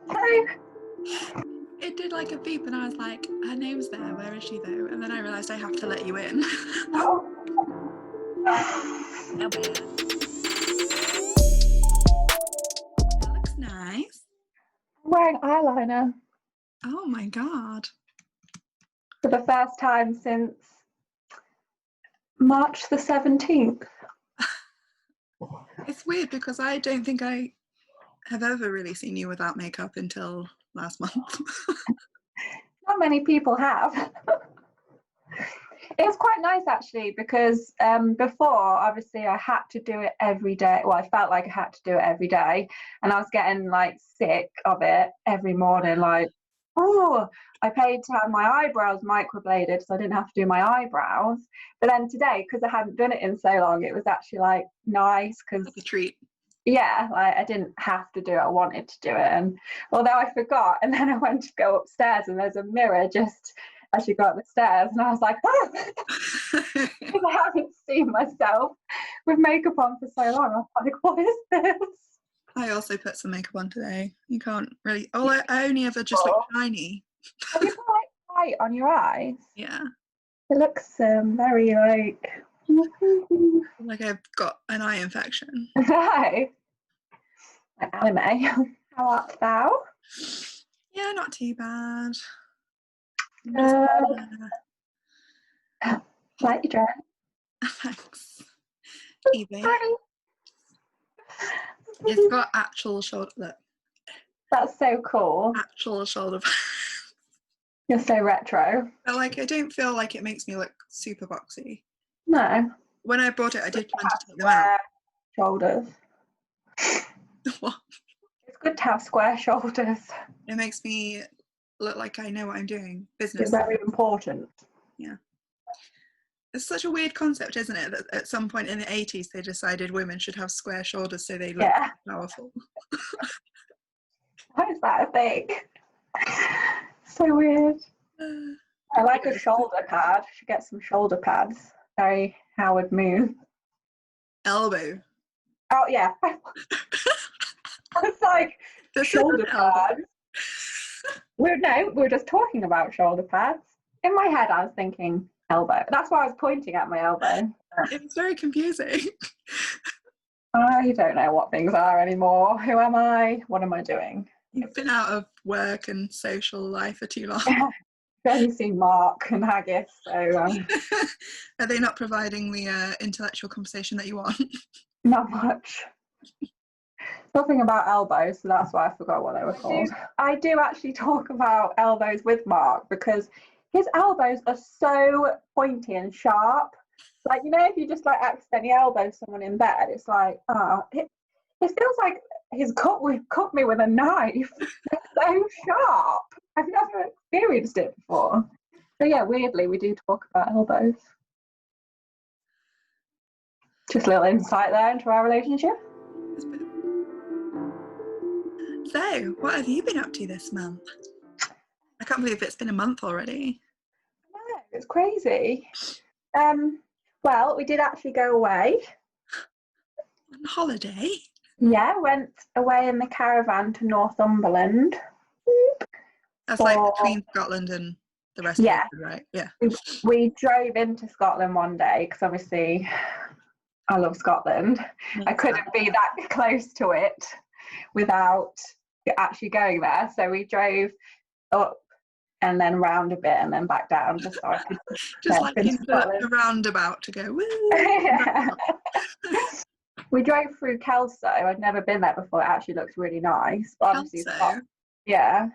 Hi. Hi. It did like a beep and I was like, her name's there, where is she though? And then I realised I have to let you in. Oh. Oh, man. That looks nice. I'm wearing eyeliner Oh my god. for the first time since March the 17th. It's weird because I don't think I have ever really seen you without makeup until last month. Not many people have. It was quite nice actually because before, obviously, I had to do it every day. Well, I felt like I had to do it every day, and I was getting like sick of it every morning. Like, oh, I paid to have my eyebrows microbladed, so I didn't have to do my eyebrows. But then today, because I hadn't done it in so long, it was actually like nice because Like a treat. yeah, like I didn't have to do it. I wanted to do it, and although I forgot, and then I went to go upstairs, and there's a mirror just as you go up the stairs, and I was like, oh, because I haven't seen myself with makeup on for so long. I was like, what is this? I also put some makeup on today. You can't really. Oh, I only ever just look shiny. Have you put like white on your eyes? Yeah. It looks very like. Like I've got an eye infection. No. Like anime. How art thou? Yeah, not too bad. Like your dress. Thanks. IWeigh. It's got actual shoulder. Look. That's so cool. Actual shoulder pads. You're so retro. But like, I don't feel like it makes me look super boxy. No. When I bought it, I did plan to take them out. Shoulders. What? It's good to have square shoulders. It makes me look like I know what I'm doing. Business. It's very important. Yeah. It's such a weird concept, isn't it? That at some point in the 80s, they decided women should have square shoulders so they look powerful. Why is that a thing? So weird. I like a shoulder pad. Should get some shoulder pads. Very Howard move. Elbow. Oh yeah. I was like shoulder pads. We're just talking about shoulder pads. In my head, I was thinking elbow. That's why I was pointing at my elbow. It was very confusing. I don't know what things are anymore. Who am I? What am I doing? You've been out of work and social life for too long. I've only seen Mark and Haggis, so Are they not providing the intellectual conversation that you want? not much. Nothing about elbows, so that's why I forgot what they were called. I do actually talk about elbows with Mark because his elbows are so pointy and sharp. Like, you know, if you just like accidentally elbow someone in bed, it's like, it feels like he's cut me with a knife. It's so sharp. I've never experienced it before. So yeah, weirdly, we do talk about elbows. Just a little insight there into our relationship. So, what have you been up to this month? I can't believe it's been a month already. No, it's crazy. Well, we did actually go away. On holiday? Yeah, went away in the caravan to Northumberland. That's like between Scotland and the rest of England, right? Yeah. We drove into Scotland one day because obviously I love Scotland. I couldn't be that close to it without actually going there. So we drove up and then round a bit and then back down just so I could just like into the roundabout to go woo. We drove through Kelso. I'd never been there before. It actually looks really nice. But obviously yeah.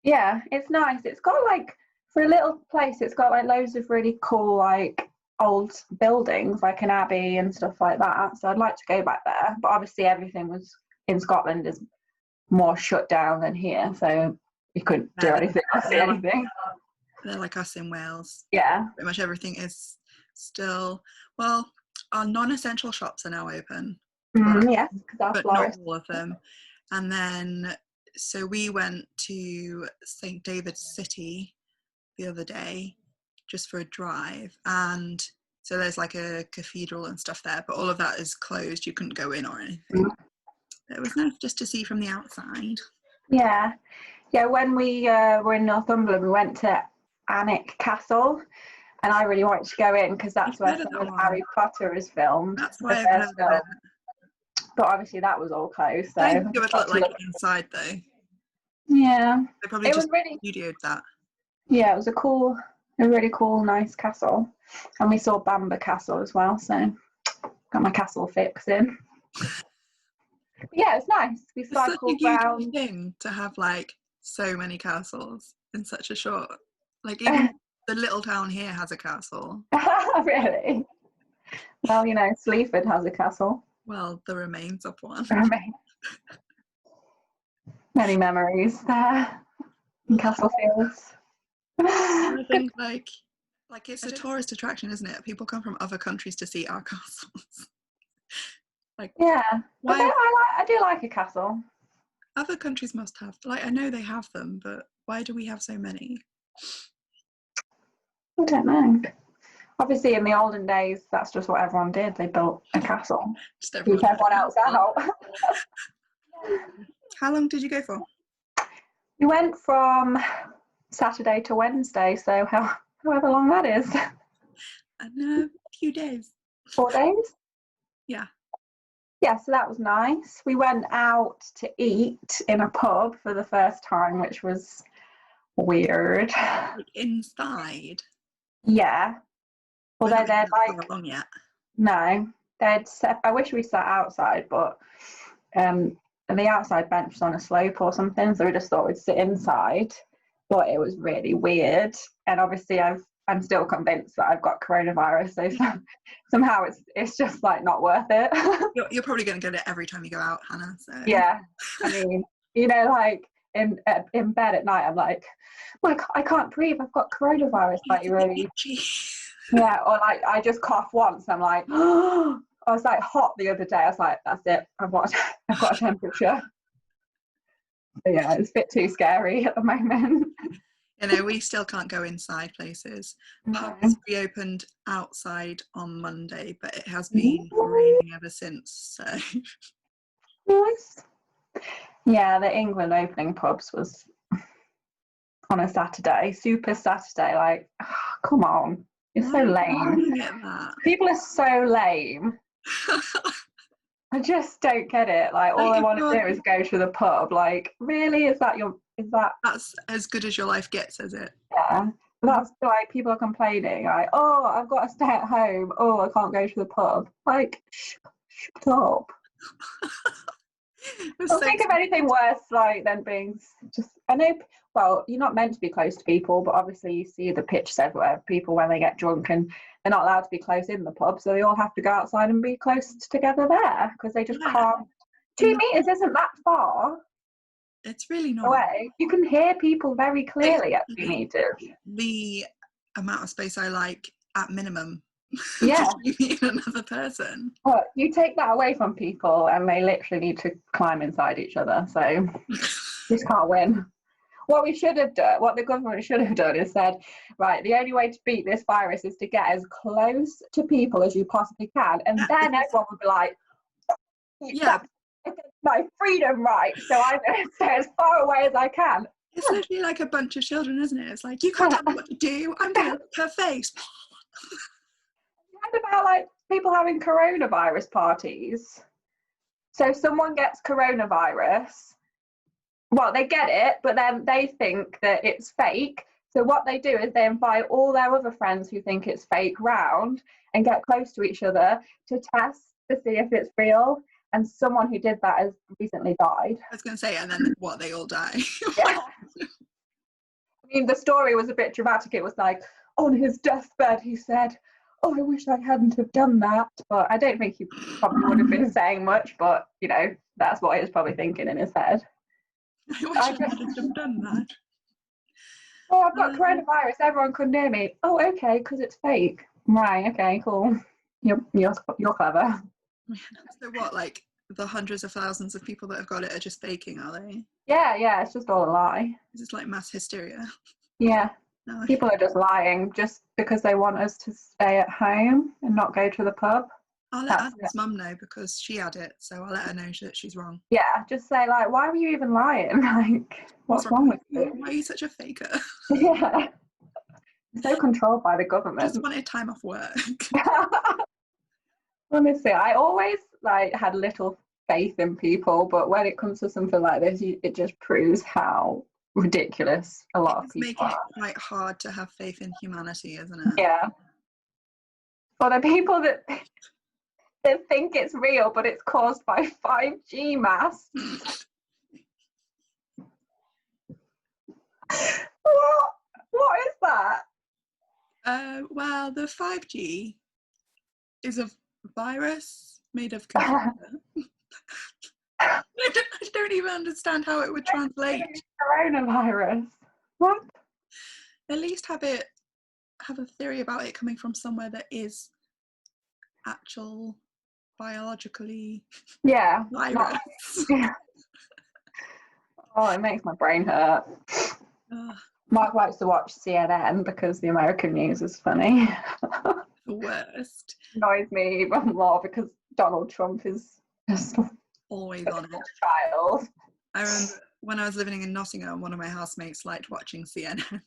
Yeah, it's nice. It's got like, for a little place, it's got like loads of really cool like old buildings, like an abbey and stuff like that. So I'd like to go back there. But obviously everything was in Scotland is more shut down than here. So you couldn't do anything or see anything. They're like us in Wales. Yeah. Pretty much everything is still, well, our non-essential shops are now open. Yes, but not all of them. And then, so we went to St. David's City the other day just for a drive. And so there's like a cathedral and stuff there, but all of that is closed. You couldn't go in or anything. It was nice just to see from the outside. Yeah. Yeah, when we were in Northumberland, we went to Alnwick Castle, and I really wanted to go in because that's where some of Harry Potter is filmed. That's the why I've first heard film. But obviously that was all closed. So I think it would look like inside though. Yeah. They probably just really studioed that. Yeah, it was a really cool, nice castle. And we saw Bamber Castle as well, so got my castle fix in. Yeah, it's nice. We cycled around. It's such a huge thing to have like so many castles in such a short, like even the little town here has a castle. Really? Well, you know, Sleaford has a castle. Well, the remains of one. Many memories there in Castlefields. I think like it's a tourist attraction, isn't it? People come from other countries to see our castles. Like, yeah, why? I do like a castle. Other countries must have, like, I know they have them, but why do we have so many? I don't know. Obviously, in the olden days, that's just what everyone did. They built a castle. Just everyone else out. How long did you go for? We went from Saturday to Wednesday, so however long that is. A few days. 4 days? Yeah. Yeah, so that was nice. We went out to eat in a pub for the first time, which was weird. Like inside? Yeah. Although they're like... Not long yet. No. I wish we sat outside, but the outside bench was on a slope or something, so we just thought we'd sit inside. But it was really weird. And obviously I'm still convinced that I've got coronavirus, so somehow it's just like not worth it. You're probably going to get it every time you go out, Hannah. So. Yeah, I mean, you know, like in bed at night, I'm like I can't breathe. I've got coronavirus. Like really, yeah. Or like I just cough once. I'm like, oh, I was like hot the other day. I was like, that's it. I've got a temperature. But yeah, it's a bit too scary at the moment. You know, we still can't go inside places. Pubs reopened outside on Monday, but it has been raining ever since. So nice. Yeah, the England opening pubs was on a Saturday, super Saturday. Like, oh, come on, it's so lame. People are so lame. I just don't get it. Like, all I want to do is go to the pub. Like, really? That's as good as your life gets, is it? Yeah. That's like people are complaining, like, oh, I've got to stay at home. Oh, I can't go to the pub. Like, shut up. Don't think of anything worse, like, than being just, I know, well, you're not meant to be close to people, but obviously you see the pictures everywhere. People, when they get drunk, and they're not allowed to be close in the pub, so they all have to go outside and be close together there, because they just can't. 2 meters isn't that far. It's really not. Away. You can hear people very clearly at 2 meters. The amount of space I like at minimum. Yeah. You meet another person. Well, you take that away from people and they literally need to climb inside each other. So just can't win. What the government should have done is said, right, the only way to beat this virus is to get as close to people as you possibly can. And then everyone would be like, yeah, my freedom right, so I'm going to stay as far away as I can. It's literally like a bunch of children, isn't it? It's like, you can't tell me what to do, I'm going to lick her face. What about like people having coronavirus parties? So someone gets coronavirus, well, they get it, but then they think that it's fake. So what they do is they invite all their other friends who think it's fake round and get close to each other to test to see if it's real. And someone who did that has recently died. I was going to say, and then what, they all die? Yeah. I mean, the story was a bit dramatic. It was like, on his deathbed, he said, oh, I wish I hadn't have done that. But I don't think he probably would have been saying much, but, you know, that's what he was probably thinking in his head. I wish I hadn't have done that. Oh, I've got coronavirus. Everyone couldn't hear me. Oh, okay, because it's fake. Right, okay, cool. You're clever. So what, like, the hundreds of thousands of people that have got it are just faking, are they? Yeah, it's just all a lie. This is like mass hysteria. Yeah. No, people are just lying just because they want us to stay at home and not go to the pub. I'll let Adam's mum know because she had it, so I'll let her know that she's wrong. Yeah, just say like, why were you even lying? Like, what's wrong with you? Why are you such a faker? Yeah. So controlled by the government. Just wanted time off work. Honestly, I always like had little faith in people, but when it comes to something like this, it just proves how ridiculous a lot of people making are. it quite hard to have faith in humanity, isn't it? Yeah. Or the people that think it's real, but it's caused by 5G masts. What is that? Well, the 5G is a virus made of computer. I don't even understand how it would translate. Coronavirus. What? At least have a theory about it coming from somewhere that is actual biologically virus. Yeah. Oh, it makes my brain hurt. Mark likes to watch CNN because the American news is funny. The worst. Annoys me even more because Donald Trump is just always on it. Child. I remember when I was living in Nottingham, one of my housemates liked watching CNN. And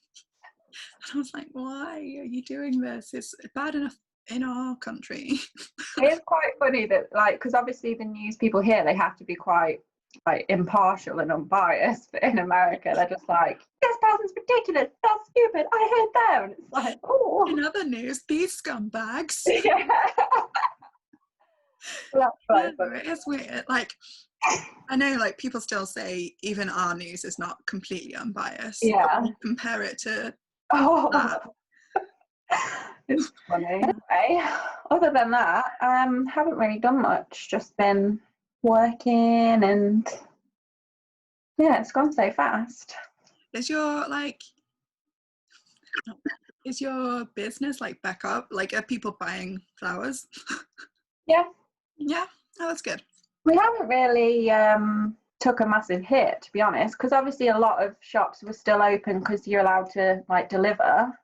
I was like, why are you doing this? It's bad enough in our country. It's quite funny that, like, because obviously the news people here, they have to be quite like impartial and unbiased, but in America they're just like, this person's ridiculous, that's stupid, I hate them, and it's like, oh. In other news, these scumbags. Yeah. Well, that's yeah, it is weird. Like, I know, like, people still say even our news is not completely unbiased. Yeah. Compare it to that. It's funny. Anyway, other than that, haven't really done much. Just been working, and yeah, it's gone so fast. Is your business like back up? Like, are people buying flowers? Yeah. Yeah. Oh, that's good. We haven't really took a massive hit, to be honest, because obviously a lot of shops were still open because you're allowed to like deliver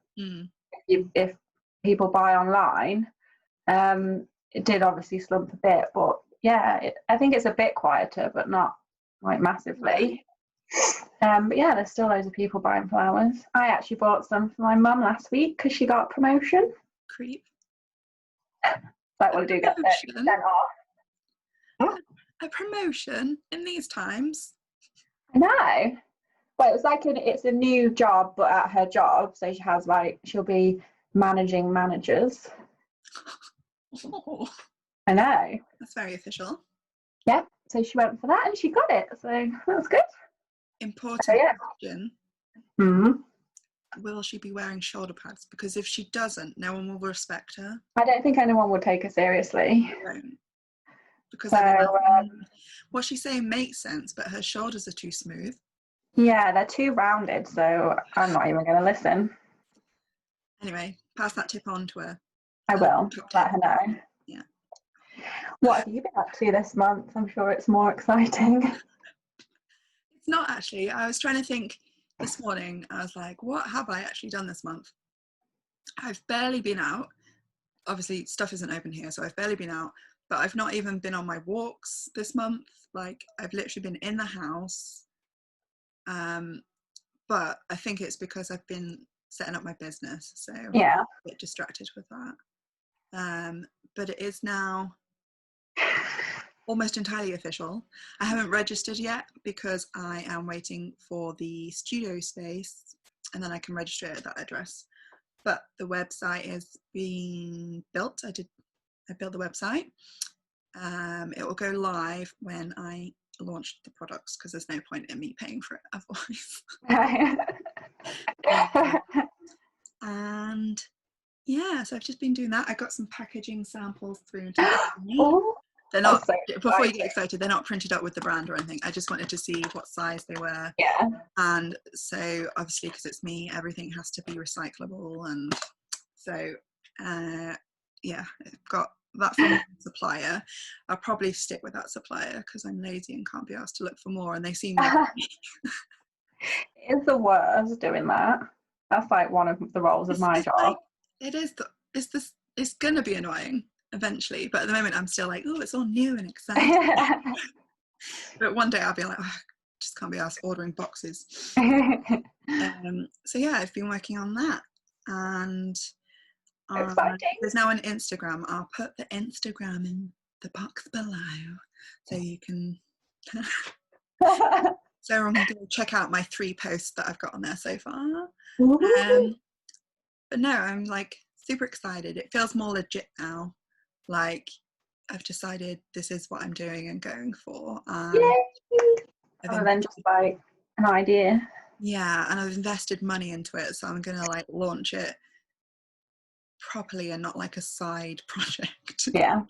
if people buy online. It did obviously slump a bit, but yeah, I think it's a bit quieter, but not like massively. But yeah, there's still loads of people buying flowers. I actually bought some for my mum last week because she got a promotion. Creep. Like, we'll do get 30% off. Huh? A promotion in these times? I know. Well, it was like it's a new job, but at her job, so she'll be managing managers. Oh. I know. That's very official. Yeah. So she went for that and she got it. So that was good. Important question. Mm-hmm. Will she be wearing shoulder pads? Because if she doesn't, no one will respect her. I don't think anyone would take her seriously. Because so, what she's saying makes sense, but her shoulders are too smooth. Yeah, they're too rounded, so I'm not even going to listen. Anyway, pass that tip on to her. I will. Let her know. Yeah. What have you been up to this month? I'm sure it's more exciting. It's not actually. I was trying to think this morning. I was like, what have I actually done this month? I've barely been out. Obviously, stuff isn't open here, so I've barely been out. But I've not even been on my walks this month. Like, I've literally been in the house. But I think it's because I've been setting up my business, so yeah, I'm a bit distracted with that. But it is now almost entirely official. I haven't registered yet because I am waiting for the studio space, and then I can register it at that address. But the website is being built. I built the website. It will go live when I launch the products, because there's no point in me paying for it otherwise. And yeah, so I've just been doing that. I got some packaging samples through to they're not, before you get excited, they're not printed up with the brand or anything. I just wanted to see what size they were. Yeah. And so obviously, because it's me, everything has to be recyclable. And so yeah, I've got that from the supplier. I'll probably stick with that supplier because I'm lazy and can't be asked to look for more, and they seem like It's the worst doing that. That's like one of the roles of my job. Like, it's gonna be annoying, eventually. But at the moment, I'm still like, oh, it's all new and exciting. But one day I'll be like, oh, I just can't be asked ordering boxes. So yeah, I've been working on that, and exciting. there's now an Instagram. I'll put the Instagram in the box below, so you can. So everyone can go check out my 3 posts that I've got on there so far. But no, I'm like super excited. It feels more legit now. Like I've decided this is what I'm doing and going for. Yay! Other than just like an idea. Yeah, and I've invested money into it, so I'm gonna like launch it properly and not like a side project. Yeah.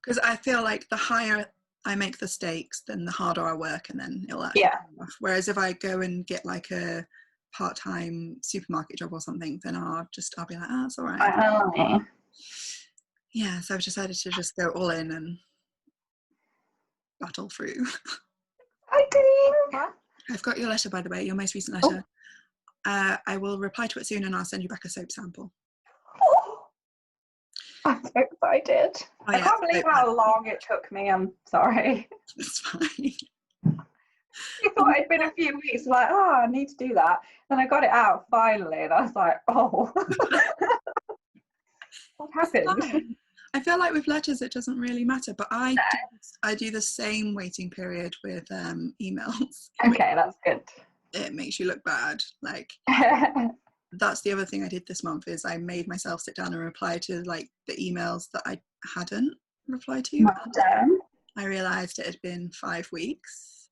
Because I feel like the higher I make the stakes, then the harder I work, and then it'll actually pay off. Whereas if I go and get like a part-time supermarket job or something, then I'll be like, oh, it's all right. Yeah, so I've decided to just go all in and battle through. I've got your letter, by the way, your most recent letter. I will reply to it soon, and I'll send you back a soap sample. I'm so excited. I can't believe how long it took me. I'm sorry. It's fine. You thought it'd been a few weeks, like, oh, I need to do that. Then I got it out finally, and I was like, oh. What happened? I feel like with letters it doesn't really matter, but I do the same waiting period with emails. Okay, that's good. It makes you look bad. Like that's the other thing I did this month is I made myself sit down and reply to like the emails that I hadn't replied to. I realised it had been 5 weeks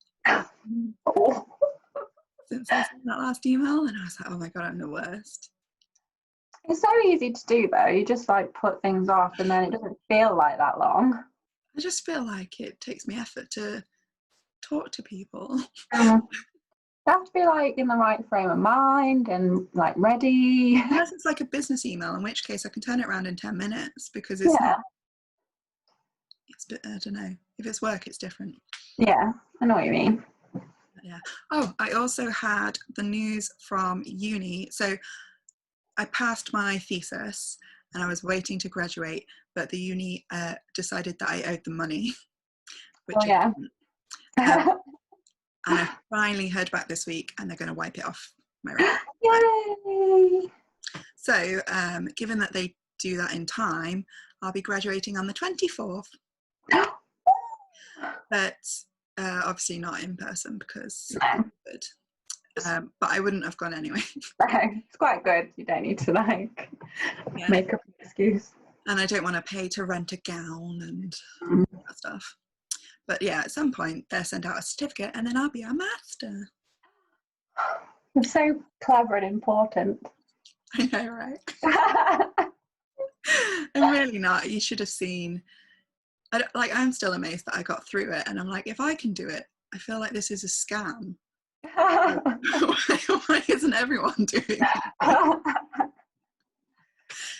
since I sent that last email, and I was like, oh my god, I'm the worst. It's so easy to do though. You just like put things off, and then it doesn't feel like that long. I just feel like it takes me effort to talk to people. You have to be like in the right frame of mind and like ready. Unless it's like a business email, in which case I can turn it around in 10 minutes because it's not, I don't know. If it's work, it's different. Yeah, I know what you mean. Yeah. Oh, I also had the news from uni. So I passed my thesis and I was waiting to graduate, but the uni decided that I owed them money, which I didn't. And I finally heard back this week, and they're going to wipe it off my record. Yay! So, given that they do that in time, I'll be graduating on the 24th. But obviously not in person because good. But I wouldn't have gone anyway. It's quite good. You don't need to like make up an excuse. And I don't want to pay to rent a gown and that stuff. But yeah, at some point they'll send out a certificate, and then I'll be a master. It's so clever and important. I know, right? I'm really not. You should have seen. I'm still amazed that I got through it, and I'm like, if I can do it, I feel like this is a scam. Why isn't everyone doing it?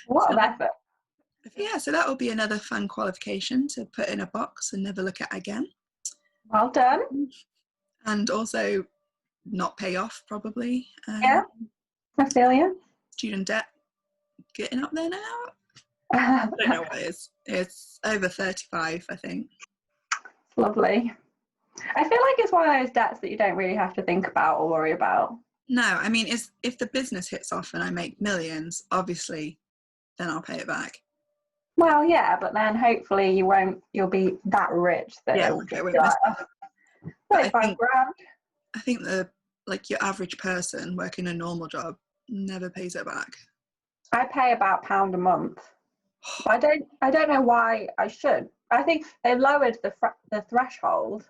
What an effort. Yeah, so that will be another fun qualification to put in a box and never look at again. Well done. And also not pay off, probably. Yeah, I feel you. Student debt getting up there now. I don't know what it is. It's over 35, I think. Lovely. I feel like it's one of those debts that you don't really have to think about or worry about. No, I mean, if the business hits off and I make millions, obviously, then I'll pay it back. Well, yeah, but then hopefully you'll be that rich that it will be like, 35 grand. I think your average person working a normal job never pays it back. I pay about £1 a month. But I don't know why I should. I think they lowered the threshold.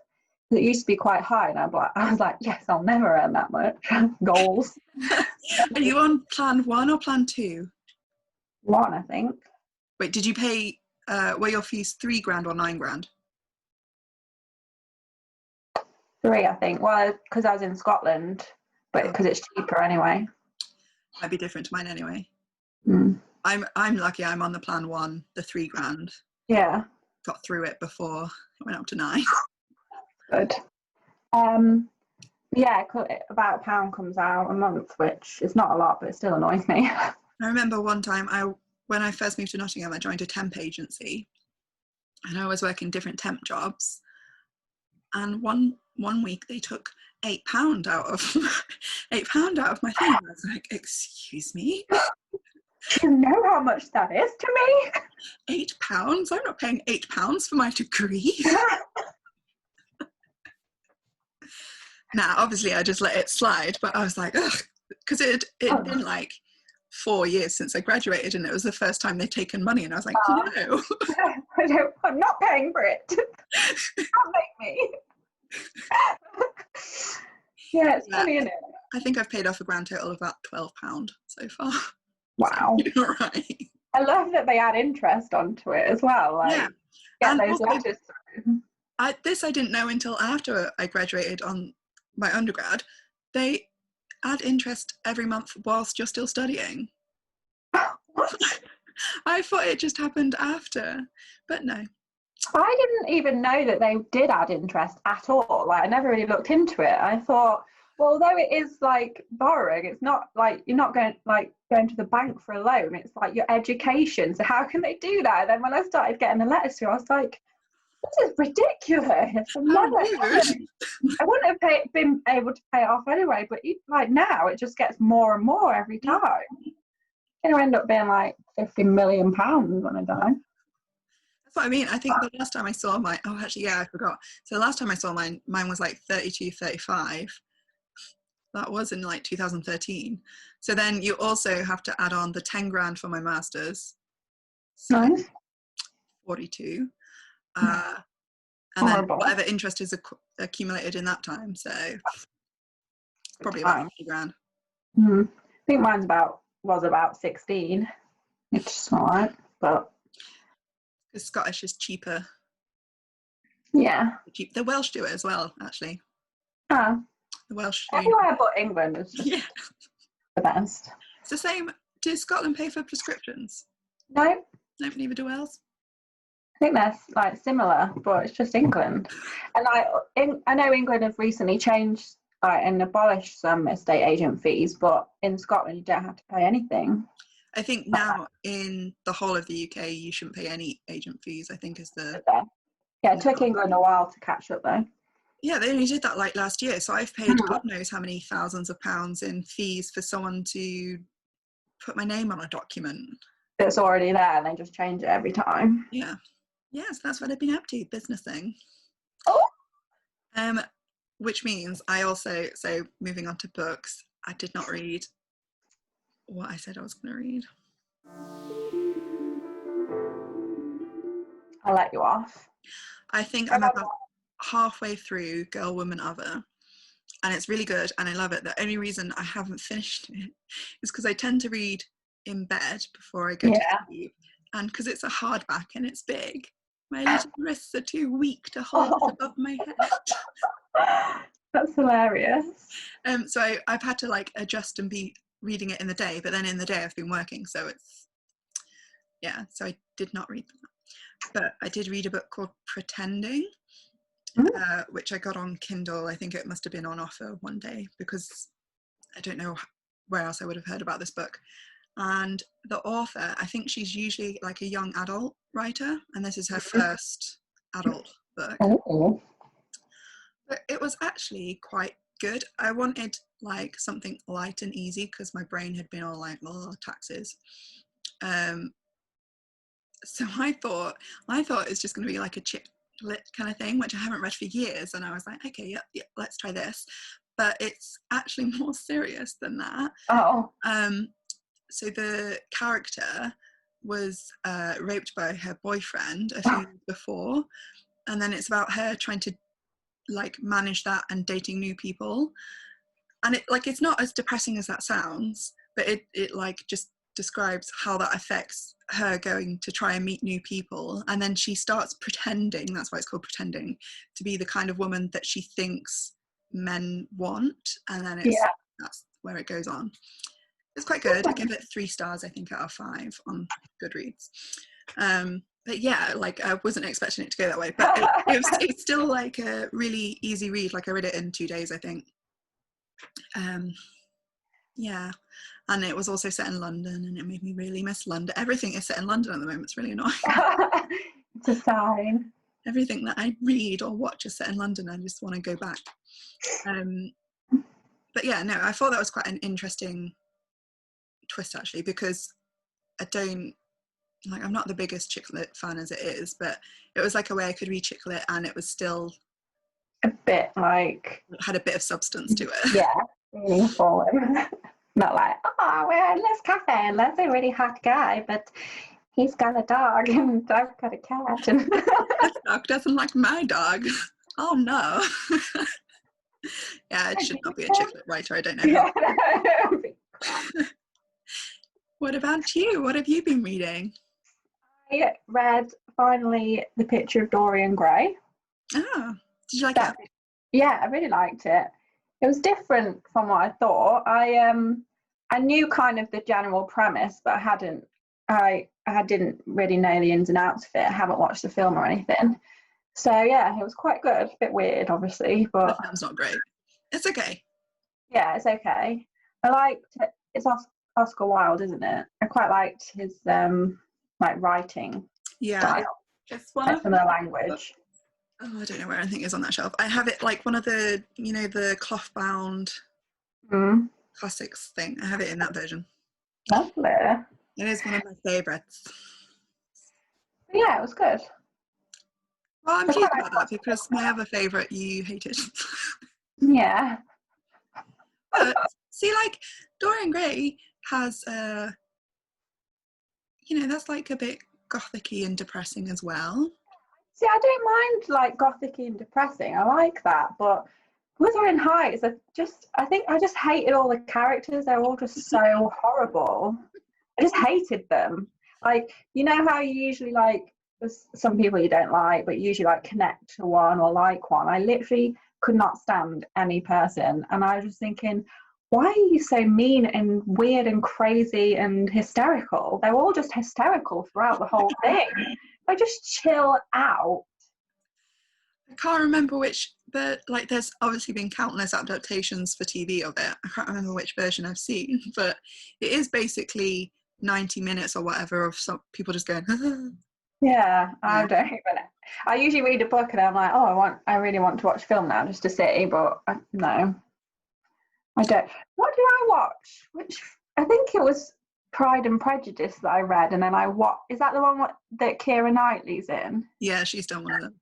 It used to be quite high, and I was like, yes, I'll never earn that much. Goals. Are you on plan 1 or plan 2? 1, I think. Wait, did you pay? Were your fees 3 grand or 9 grand? 3, I think. Well, because I was in Scotland, but because it's cheaper anyway. Might be different to mine anyway. Mm. I'm lucky. I'm on the plan 1, the 3 grand. Yeah. Got through it before it went up to 9. Good. Yeah, about £1 comes out a month, which is not a lot, but it still annoys me. I remember one time when I first moved to Nottingham, I joined a temp agency, and I was working different temp jobs. And one week they took £8 out of £8 out of my thing. I was like, excuse me? Do you know how much that is to me? £8? I'm not paying £8 for my degree. Now, obviously, I just let it slide, but I was like, ugh, because it'd been like 4 years since I graduated, and it was the first time they'd taken money, and I was like, no. I'm not paying for it. Don't make me. Yeah, it's funny, isn't it? I think I've paid off a grand total of about £12 so far. Wow. So, right. I love that they add interest onto it as well. Like, yeah. Get And those also, letters through. This I didn't know until after I graduated on my undergrad. They add interest every month whilst you're still studying. I thought it just happened after, but no. I didn't even know that they did add interest at all. Like, I never really looked into it. I thought, well, although it is like borrowing, it's not like you're not going to the bank for a loan. It's like your education. So how can they do that? And then when I started getting the letters through, I was like, this is ridiculous. I wouldn't have been able to pay it off anyway. But like now, it just gets more and more every time. It's going to end up being like £50 million when I die. That's what I mean. I think the last time I saw mine, I forgot. So the last time I saw mine was like 32, 35. That was in like 2013. So then you also have to add on the 10 grand for my master's. So nice. 42. And then whatever interest is accumulated in that time. So probably about 50 grand. I think mine was about 16. It's all right, but because Scottish is cheaper. Yeah. The Welsh do it as well, actually. Oh. The Welsh. Everywhere but England is just the best. It's the same. Does Scotland pay for prescriptions? No. No, neither do Wales. I think that's like similar, but it's just England. And I know England have recently changed and abolished some estate agent fees, but in Scotland you don't have to pay anything. I think now in the whole of the UK you shouldn't pay any agent fees, I think is the... Yeah, it took England a while to catch up though. Yeah, they only did that like last year. So I've paid God knows how many thousands of pounds in fees for someone to put my name on a document. It's already there and they just change it every time. Yeah. Yes, that's what I've been up to, businessing. Oh. Which means I also, so moving on to books, I did not read what I said I was going to read. I'll let you off. I think I'm about halfway through Girl, Woman, Other, and it's really good and I love it. The only reason I haven't finished it is because I tend to read in bed before I go to sleep, and because it's a hardback and it's big, my little wrists are too weak to hold it above my head. That's hilarious. So I've had to like adjust and be reading it in the day, but then in the day I've been working, so it's so I did not read that. But I did read a book called Pretending, which I got on Kindle. I think it must have been on offer one day because I don't know where else I would have heard about this book. And the author, I think she's usually like a young adult writer, and this is her first adult book. Oh. But it was actually quite good. I wanted like something light and easy because my brain had been all like, oh, taxes. So I thought it's just going to be like a chick lit kind of thing, which I haven't read for years, and I was like, okay, yeah, let's try this. But it's actually more serious than that. Oh. So the character was raped by her boyfriend a few years before, and then it's about her trying to like manage that and dating new people. And it's not as depressing as that sounds, but it like just describes how that affects her going to try and meet new people, and then she starts pretending, that's why it's called Pretending, to be the kind of woman that she thinks men want, and then that's where it goes on. It's quite good. I give it 3 stars, I think, out of 5 on Goodreads. But yeah, like I wasn't expecting it to go that way, but it's still like a really easy read. Like I read it in 2 days, I think. Yeah, and it was also set in London, and it made me really miss London. Everything is set in London at the moment. It's really annoying. It's a sign. Everything that I read or watch is set in London. I just want to go back. But yeah, no, I thought that was quite an interesting twist actually, because I'm not the biggest chick lit fan as it is, but it was like a way I could read chick lit and it was still a bit like had a bit of substance to it. Yeah, meaningful. Not like, oh, we're in this cafe and there's a really hot guy, but he's got a dog and I've got a cat. And This dog doesn't like my dog. Oh no. Yeah, it should not be a chick lit writer. I don't know. What about you? What have you been reading? I read finally The Picture of Dorian Gray. Oh, did you like it? Yeah, I really liked it. It was different from what I thought. I knew kind of the general premise, but I didn't really know the ins and outs of it. I haven't watched the film or anything. So yeah, it was quite good. A bit weird, obviously, but The film's not great. It's okay. Yeah, it's okay. I liked it. It's Oscar Wilde, isn't it? I quite liked his writing style. It's one of some of the language. Oh, I don't know where anything is on that shelf. I have it like one of the, the cloth bound classics thing. I have it in that version. Lovely. It is one of my favourites. Yeah, it was good. Well, I'm pleased about that because my other favourite you hated. Yeah. But see, like Dorian Gray has, that's like a bit gothic-y and depressing as well. See, I don't mind like gothic-y and depressing. I like that, but Wuthering Heights, I think I just hated all the characters. They're all just so horrible. I just hated them. Like, you know how you usually like, there's some people you don't like, but you usually like connect to one or like one. I literally could not stand any person, and I was just thinking, why are you so mean and weird and crazy and hysterical? They're all just hysterical throughout the whole thing. Like, just chill out. I can't remember which, but like there's obviously been countless adaptations for TV of it. I can't remember which version I've seen, but it is basically 90 minutes or whatever of some people just going Yeah, I don't even. I usually read a book and I'm like, oh, I really want to watch film now just to see, but no, I don't. What did I watch? I think it was Pride and Prejudice that I read, and then is that the one that Keira Knightley's in? Yeah, she's done one of them.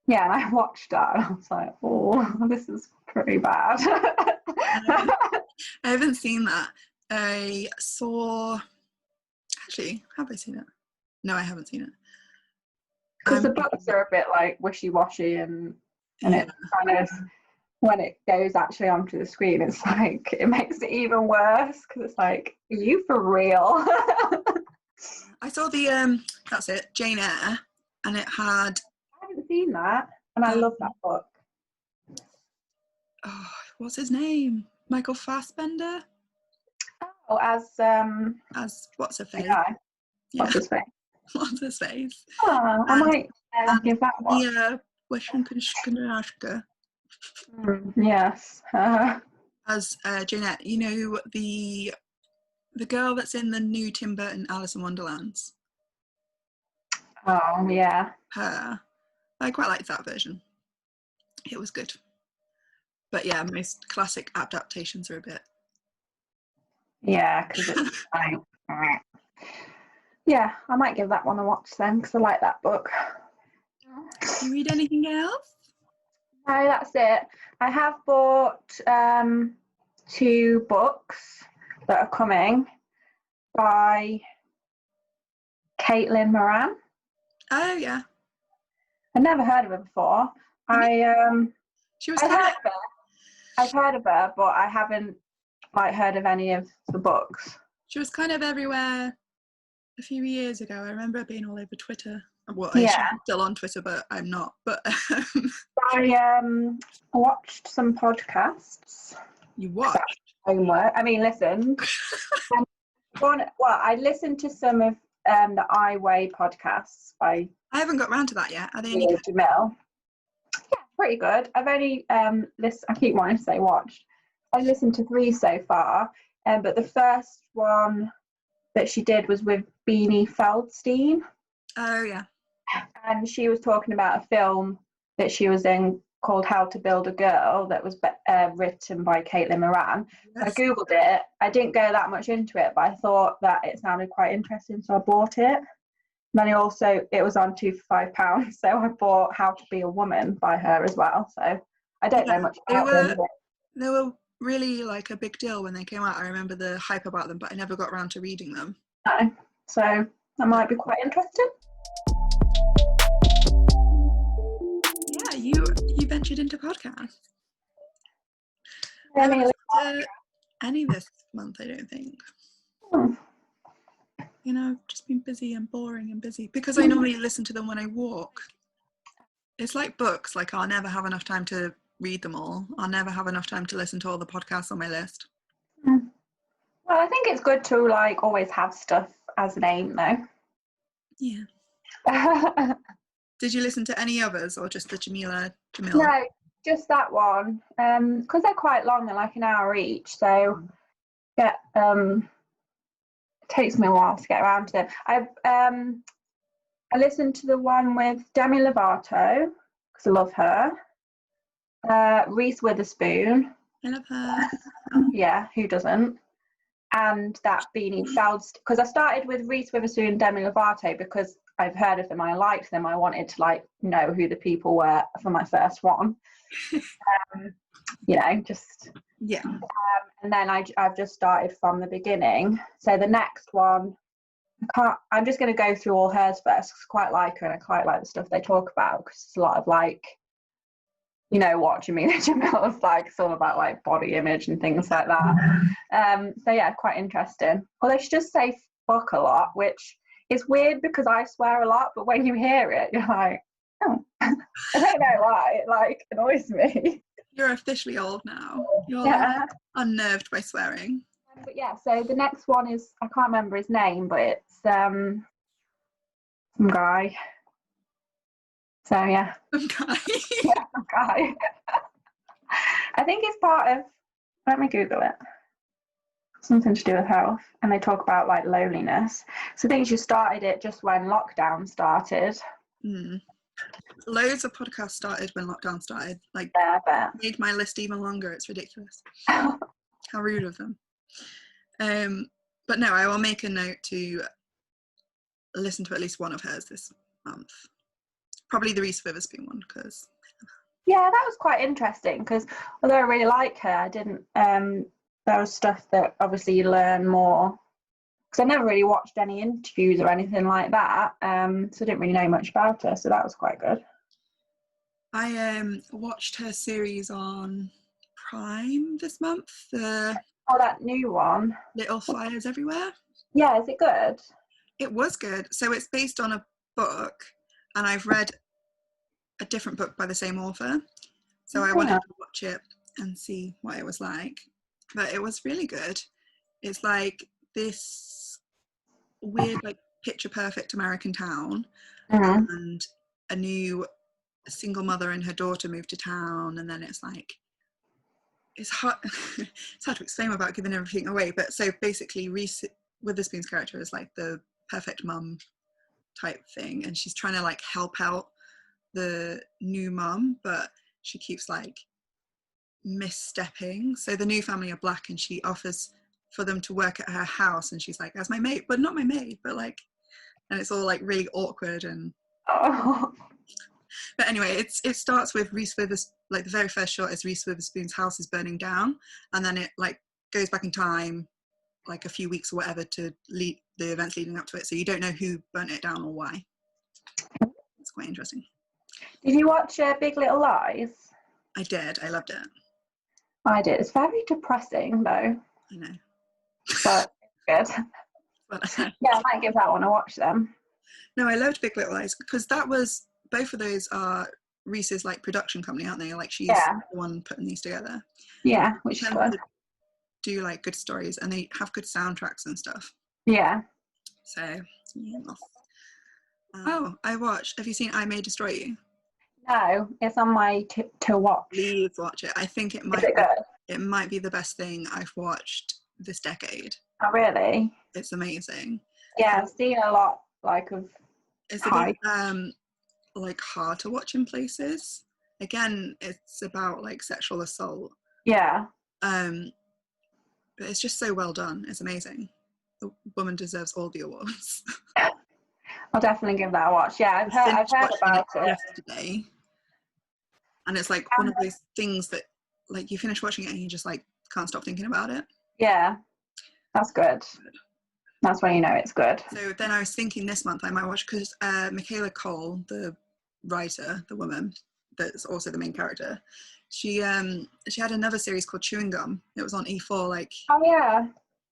Yeah, and I watched that and I was like, oh, this is pretty bad. I haven't seen that. I saw, actually, have I seen it? No, I haven't seen it. Because the books are a bit like wishy-washy and it kind of, when it goes actually onto the screen, it's like, it makes it even worse because it's like, are you for real? I saw that's it, Jane Eyre, and it had... I haven't seen that, and I love that book. Oh, what's his name? Michael Fassbender? Oh, as what's her face? Yeah. What's his face? What's his face? Oh, I might give that one. Yeah, Washington. Yes. As Jeanette, the girl that's in the new Tim Burton Alice in Wonderlands. Oh yeah. Her. I quite liked that version. It was good. But yeah, most classic adaptations are a bit. Yeah, because it's like. Yeah, I might give that one a watch then because I like that book. Do you read anything else? No, that's it. I have bought 2 books that are coming by Moran. Oh yeah. I've never heard of her before. She was I've heard of her, but I haven't heard of any of the books. She was kind of everywhere a few years ago. I remember being all over Twitter. Well, Yeah. I'm still on Twitter, but I'm not. But I watched some podcasts. You watched? Homework. I mean, listen. I listened to some of the IWeigh podcasts by. I haven't got round to that yet. Are they any good? Jamil. Yeah, pretty good. I've only I keep wanting to say watched. I listened to 3 so far, but the first one that she did was with Beanie Feldstein. Oh yeah. and she was talking about a film that she was in called How to Build a Girl that was written by Moran. So I googled it. I didn't go that much into it, but I thought that it sounded quite interesting, so I bought it. And then it was on 2 for £5, so I bought How to Be a Woman by her as well. So I don't know much about them. They were really like a big deal when they came out. I remember the hype about them, but I never got around to reading them. No. So that might be quite interesting. Yeah, you ventured into podcasts. I haven't listened to any this month, I don't think. You know, I've just been busy and boring and busy because I normally listen to them when I walk. It's like books, like I'll never have enough time to read them all. I'll never have enough time to listen to all the podcasts on my list. Well, I think it's good to like always have stuff as an aim though. Yeah. Did you listen to any others or just the Jamil? No, just that one. Because they're quite long, they're like an hour each, so it takes me a while to get around to them. I listened to the one with Demi Lovato because I love her. Reese Witherspoon. I love her. Yeah, who doesn't? And that Beanie Feldstein, because I started with Reese Witherspoon and Demi Lovato because I've heard of them, I liked them, I wanted to like know who the people were for my first one. You know, just and then I've just started from the beginning. So the next one, I'm just going to go through all hers first because I quite like her and I quite like the stuff they talk about because it's a lot of like, you know what Jameela Jamil's like, it's all about like body image and things like that. So yeah, quite interesting. Although she does say fuck a lot, which is weird because I swear a lot, but when you hear it, you're like, oh, I don't know why, it like annoys me. You're officially old now. You're unnerved by swearing. But yeah, so the next one is, I can't remember his name, but it's some guy. So yeah. Some guy. Yeah, some guy. I think it's part of, let me Google it. Something to do with health. And they talk about like loneliness. So I think she started it just when lockdown started. Loads of podcasts started when lockdown started. Like, made my list even longer. It's ridiculous. How rude of them. But no, I will make a note to listen to at least one of hers this month. Probably the Reese Witherspoon one, because yeah, that was quite interesting. Because although I really like her, I didn't. There was stuff that obviously you learn more. Because I never really watched any interviews or anything like that, so I didn't really know much about her. So that was quite good. I watched her series on Prime this month. That new one. Little Fires Everywhere. Yeah, is it good? It was good. So it's based on a book, and I've read a different book by the same author. So I wanted to watch it and see what it was like. But it was really good. It's like this weird, like picture perfect American town, and a new single mother and her daughter moved to town, and then it's like it's hard to explain without giving everything away. But so basically Reese Witherspoon's character is like the perfect mum type thing, and she's trying to like help out the new mum, but she keeps like misstepping. So the new family are black, and she offers for them to work at her house, and she's like, as my maid, but not my maid, but like, and it's all like really awkward. And but anyway, it starts with Reese Witherspoon. Like the very first shot is Reese Witherspoon's house is burning down, and then it like goes back in time like a few weeks or whatever to lead the events leading up to it, so you don't know who burnt it down or why. It's quite interesting. Did you watch Big Little Lies? I did. I loved it. I did. It's very depressing though. I know. But it's good. Yeah, I might give that one a watch then. No, I loved Big Little Lies because that was, both of those are Reese's like production company, aren't they? Like she's the one putting these together. Yeah, which is good. Do like good stories, and they have good soundtracks and stuff. Yeah. So yeah. Oh, I watched. Have you seen I May Destroy You? No, it's on my to watch. Please watch it. I think it might. It might be the best thing I've watched this decade. Oh really? It's amazing. Yeah, I've seen a lot like of. It's about like hard to watch in places. Again, it's about like sexual assault. Yeah. But it's just so well done. It's amazing. The woman deserves all the awards. I'll definitely give that a watch. Yeah, I've heard about it yesterday, and it's like one of those things that like you finish watching it and you just like can't stop thinking about it. Yeah, that's good. That's when you know it's good. So then I was thinking this month I might watch, because Michaela Cole, the writer, the woman that's also the main character, she had another series called Chewing Gum. It was on E4, like. Oh yeah.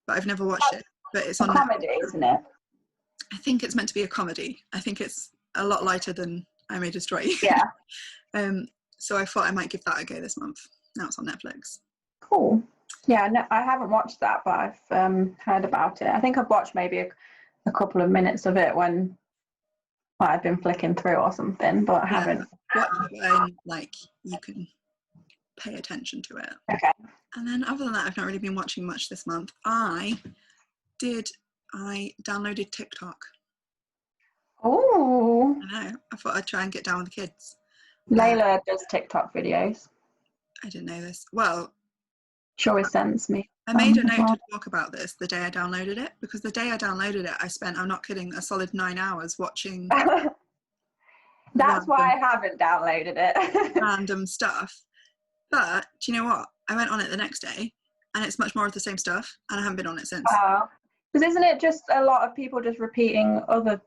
But I've never watched it. But it's on comedy, isn't it? I think it's meant to be a comedy. I think it's a lot lighter than I May Destroy You. Yeah. So I thought I might give that a go this month. Now it's on Netflix. Cool. Yeah, no, I haven't watched that, but I've heard about it. I think I've watched maybe a couple of minutes of it when I've been flicking through or something, but I haven't. Watch it when like you can pay attention to it. Okay. And then other than that, I've not really been watching much this month. I downloaded TikTok. Oh. I know. I thought I'd try and get down with the kids. Layla does TikTok videos. I didn't know this. Well, she always sends me. I made a note to talk about this the day I downloaded it, because the day I downloaded it, I spent, I'm not kidding, a solid 9 hours watching. That's why I haven't downloaded it. Random stuff. But do you know what? I went on it the next day, and it's much more of the same stuff, and I haven't been on it since. Because isn't it just a lot of people just repeating other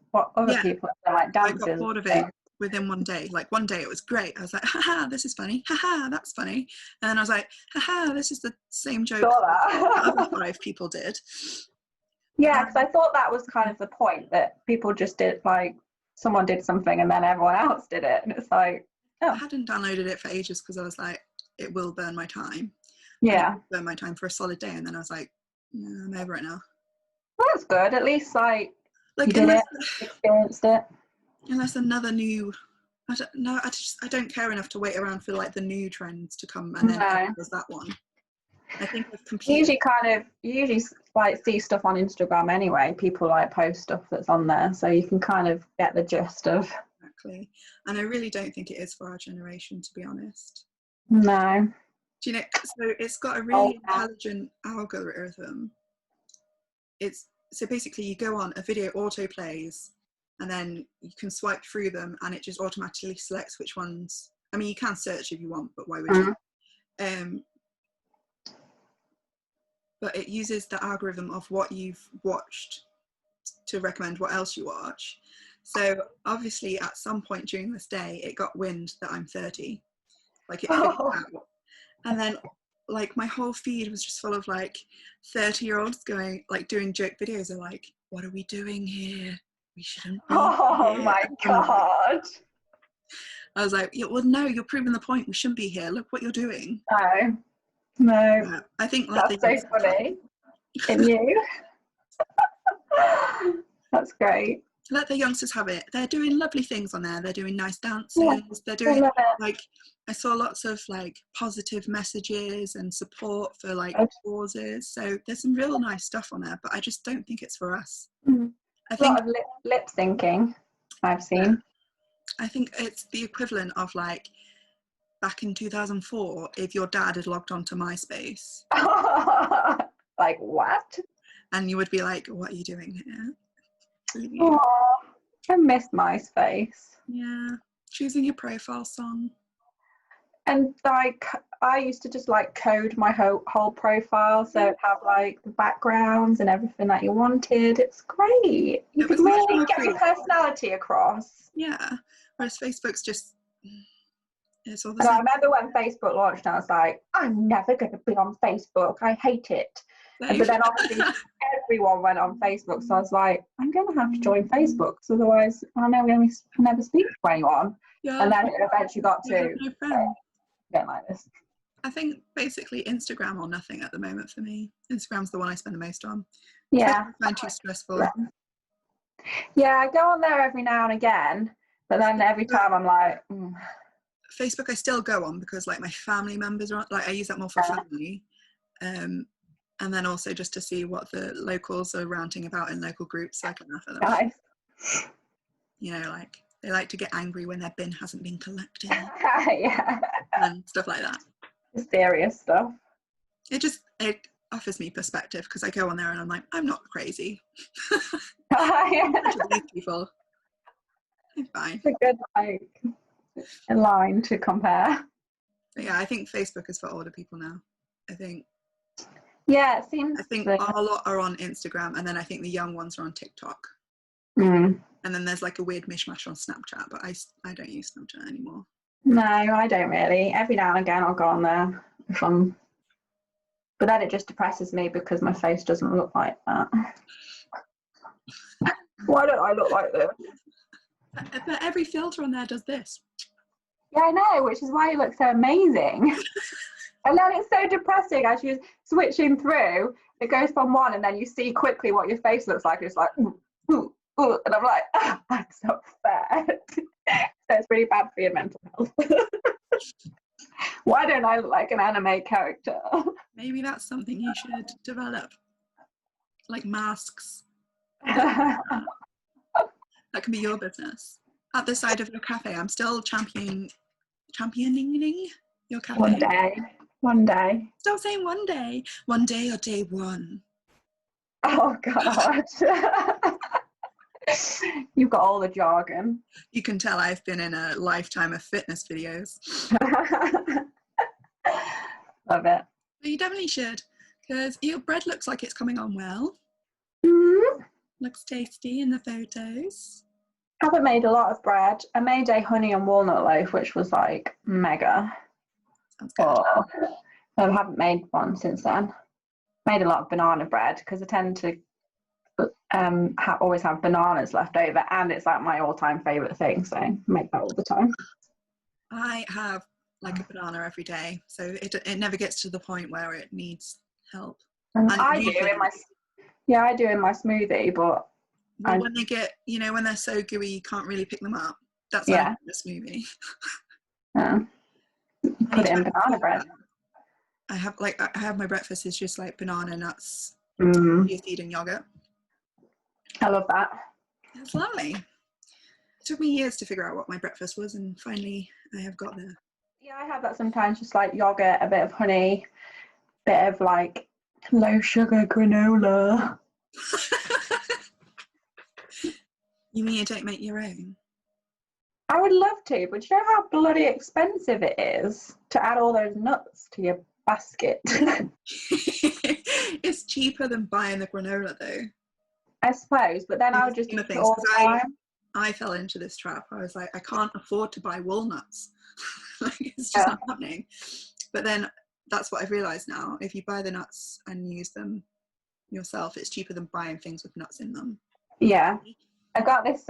people like dancers? I got bored of it within one day. Like one day it was great. I was like, haha, this is funny. Haha, that's funny. And then I was like, haha, this is the same joke that other 5 people did. Yeah, because I thought that was kind of the point, that people just did, like, someone did something and then everyone else did it. And it's like, oh. I hadn't downloaded it for ages because I was like, it will burn my time. Yeah. Burn my time for a solid day. And then I was like, no, I'm over it now. Well, that's good. At least, like you did it, experienced it. Unless another new, I don't care enough to wait around for like the new trends to come and then there's that one. I think I've completely. You usually like see stuff on Instagram anyway. People like post stuff that's on there, so you can kind of get the gist of. Exactly, and I really don't think it is for our generation, to be honest. No. Do you know? So it's got a really intelligent algorithm. So basically you go on, a video auto plays, and then you can swipe through them, and it just automatically selects which ones. I mean, you can search if you want, but why would you? But it uses the algorithm of what you've watched to recommend what else you watch. So obviously at some point during this day, it got wind that I'm 30. Like it figured out. And then like my whole feed was just full of like 30-year-olds going, like doing joke videos of like, what are we doing here? We shouldn't be here. My God. I was like, yeah, well, no, you're proving the point. We shouldn't be here. Look what you're doing. No. Yeah, I think that's so funny in you. That's great. Let the youngsters have it. They're doing lovely things on there. They're doing nice dances. Yeah, they're doing like, I saw lots of like positive messages and support for like causes. So there's some real nice stuff on there, but I just don't think it's for us. I think a lot of lip syncing I've seen. Yeah, I think it's the equivalent of like back in 2004 if your dad had logged on to MySpace. Like what? And you would be like, what are you doing here? Oh, I miss MySpace. Yeah, choosing your profile song. And like I used to just like code my whole profile, so it'd have like the backgrounds and everything that you wanted. It's great. You could really get your personality across. Yeah, whereas Facebook's just, it's all the same. I remember when Facebook launched, and I was like, I'm never going to be on Facebook. I hate it. But then obviously everyone went on Facebook, so I was like, I'm going to have to join Facebook, because otherwise I never speak to anyone. Yeah, and then it eventually got to get like this. I think basically Instagram or nothing at the moment for me. Instagram's the one I spend the most on. Yeah. I find too stressful. Yeah, I go on there every now and again, but then every time I'm like, Facebook I still go on because like my family members are on, like I use that more for family. And then also just to see what the locals are ranting about in local groups, so I can laugh at them. Nice. You know, like They like to get angry when their bin hasn't been collected. Yeah. And stuff like that. Serious stuff. It offers me perspective because I go on there and I'm like, I'm not crazy. Yeah. These people. I'm fine. It's a good line to compare. But yeah, I think Facebook is for older people now. I think it seems. a lot are on Instagram, and then I think the young ones are on TikTok. Mm. And then there's like a weird mishmash on Snapchat, but I don't use Snapchat anymore. No, I don't really. Every now and again I'll go on there but then it just depresses me because my face doesn't look like that. Why don't I look like this? But every filter on there does this. Yeah, I know, which is why it looks so amazing. And then it's so depressing as you're switching through. It goes from one, and then you see quickly what your face looks like. It's like, ooh, ooh, ooh. And I'm like, that's not fair. So it's really bad for your mental health. Why don't I look like an anime character? Maybe that's something you should develop. Like masks. That can be your business. At the side of your cafe, I'm still championing your cafe. One day. Stop saying one day. One day or day one. Oh, God. You've got all the jargon. You can tell I've been in a lifetime of fitness videos. Love it. But you definitely should, because your bread looks like it's coming on well. Mm. Looks tasty in the photos. I haven't made a lot of bread. I made a honey and walnut loaf, which was like mega. Sounds good. I haven't made one since then. Made a lot of banana bread because I tend to always have bananas left over, and it's like my all-time favourite thing, so I make that all the time. I have like a banana every day, so it never gets to the point where it needs help. And I do in my smoothie, but when they get, when they're so gooey you can't really pick them up, that's why I make a smoothie. Put it in banana bread. I have my breakfast is just like banana, nuts, chia seed and yogurt. I love that. It's lovely. It took me years to figure out what my breakfast was, and finally I have got there. Yeah, I have that sometimes, just like yogurt, a bit of honey, bit of like low sugar granola. You mean you don't make your own? I would love to, but you know how bloody expensive it is to add all those nuts to your basket? It's cheaper than buying the granola though. I suppose, but then I would just eat it all the time. I fell into this trap. I was like, I can't afford to buy walnuts. Like, it's just not happening. But then that's what I've realised now. If you buy the nuts and use them yourself, it's cheaper than buying things with nuts in them. Yeah. I got this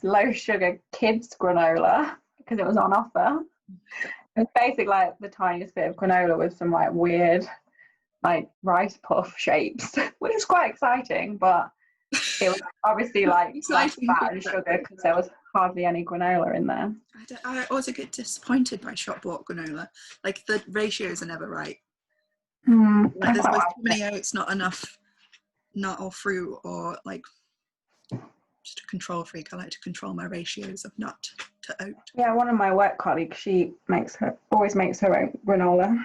low sugar kids granola because it was on offer. It's basically like the tiniest bit of granola with some like weird like rice puff shapes, which is quite exciting, but it was obviously like less fat and sugar because there was hardly any granola in there. I also get disappointed by shop bought granola. Like the ratios are never right. Like there's too many oats, not enough nut or fruit, or like just a control freak. I like to control my ratios of nut to oat. Yeah, one of my work colleagues, she always makes her own granola.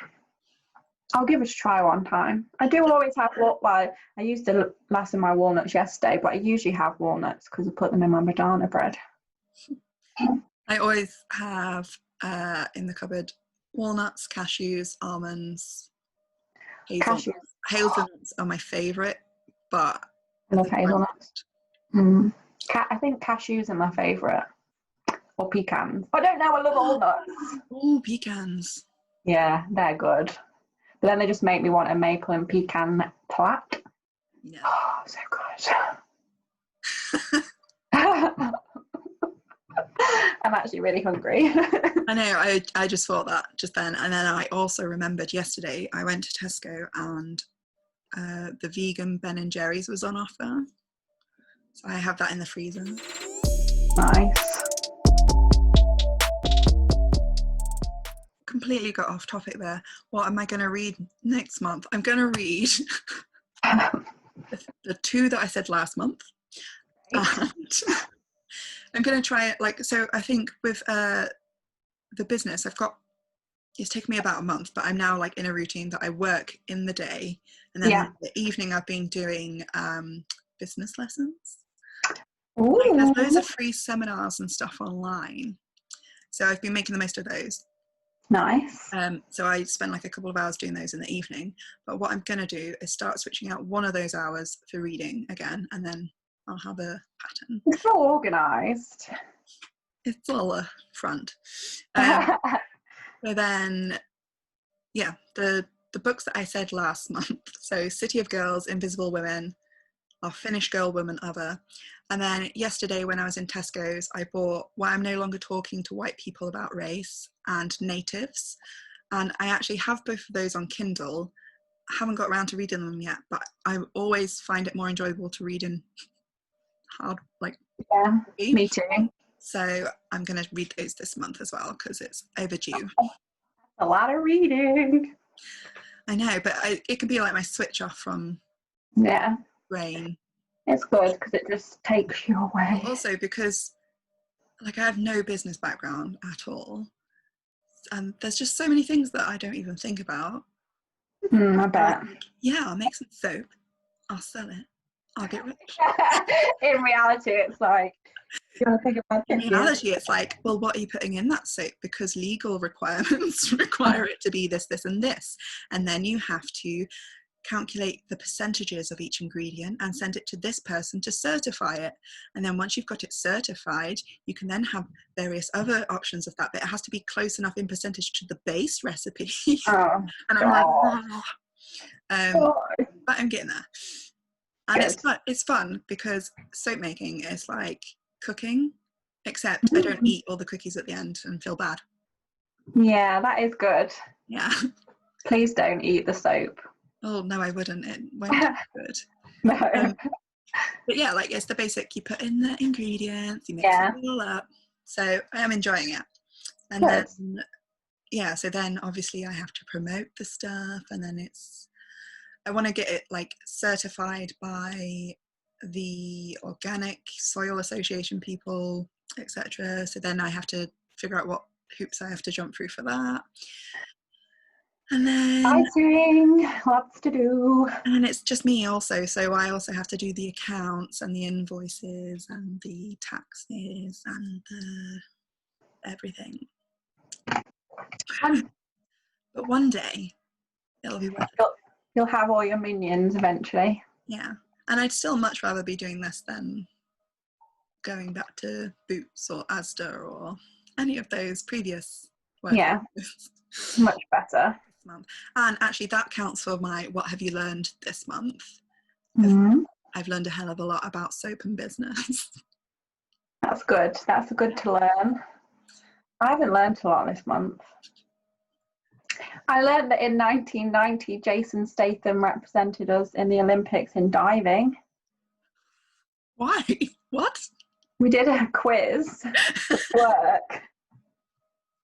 I'll give it a try one time. I do always have I used the last of my walnuts yesterday, but I usually have walnuts because I put them in my banana bread. I always have in the cupboard walnuts, cashews, almonds, hazelnuts. Hazelnuts are my favourite, but I love hazelnuts. I think cashews are my favourite, or pecans. I don't know. I love all nuts. Oh, pecans. Yeah, they're good. But then they just make me want a maple and pecan plat. Yeah. Oh, so good. I'm actually really hungry. I know, I just thought that just then. And then I also remembered yesterday I went to Tesco and the vegan Ben & Jerry's was on offer. So I have that in the freezer. Nice. Completely got off topic there. What am I going to read next month? I'm going to read the two that I said last month. And I'm going to try it, like, so I think with the business, it's taken me about a month, but I'm now like in a routine that I work in the day, and then in the evening I've been doing business lessons. Like, there's loads of free seminars and stuff online, so I've been making the most of those. Nice. So I spend like a couple of hours doing those in the evening, but what I'm going to do is start switching out one of those hours for reading again, and then I'll have a pattern. It's so organised. It's all a front. So then, yeah, the books that I said last month, so City of Girls, Invisible Women, I'll finish Girl, Woman, Other. And then yesterday when I was in Tesco's, I bought Why I'm No Longer Talking to White People About Race and Natives. And I actually have both of those on Kindle. I haven't got around to reading them yet, but I always find it more enjoyable to read in hard, like... Yeah, me too. So I'm going to read those this month as well, because it's overdue. A lot of reading. I know, but it can be like my switch off from brain. It's good because it just takes you away. Also because, like, I have no business background at all, and there's just so many things that I don't even think about. I bet. Yeah, I'll make some soap. I'll sell it. I'll get rich. In reality, it's like, you want to think about in reality, it's like, well, what are you putting in that soap? Because legal requirements require it to be this, this, and this. And then you have to calculate the percentages of each ingredient and send it to this person to certify it. And then once you've got it certified, you can then have various other options of that, but it has to be close enough in percentage to the base recipe. And I'm like, but I'm getting there. And it's fun because soap making is like cooking, except I don't eat all the cookies at the end and feel bad. Yeah, that is good. Yeah. Please don't eat the soap. Oh, no, I wouldn't. It won't be good. No. But yeah, like, it's the basic, you put in the ingredients, you mix it all up. So I am enjoying it. And then, so then obviously I have to promote the stuff, and then I want to get it like certified by the Organic Soil Association people, etc. So then I have to figure out what hoops I have to jump through for that. And then lots to do. And it's just me also, so I also have to do the accounts and the invoices and the taxes and the everything. But one day it'll be worth it. You'll have all your minions eventually. Yeah, and I'd still much rather be doing this than going back to Boots or Asda or any of those previous work. Yeah, much better. Month. And actually that counts for my what have you learned this month. I've learned a hell of a lot about soap and business. That's good to learn. I haven't learned a lot this month. I learned that in 1990 Jason Statham represented us in the Olympics in diving. Why? What? We did a quiz for work.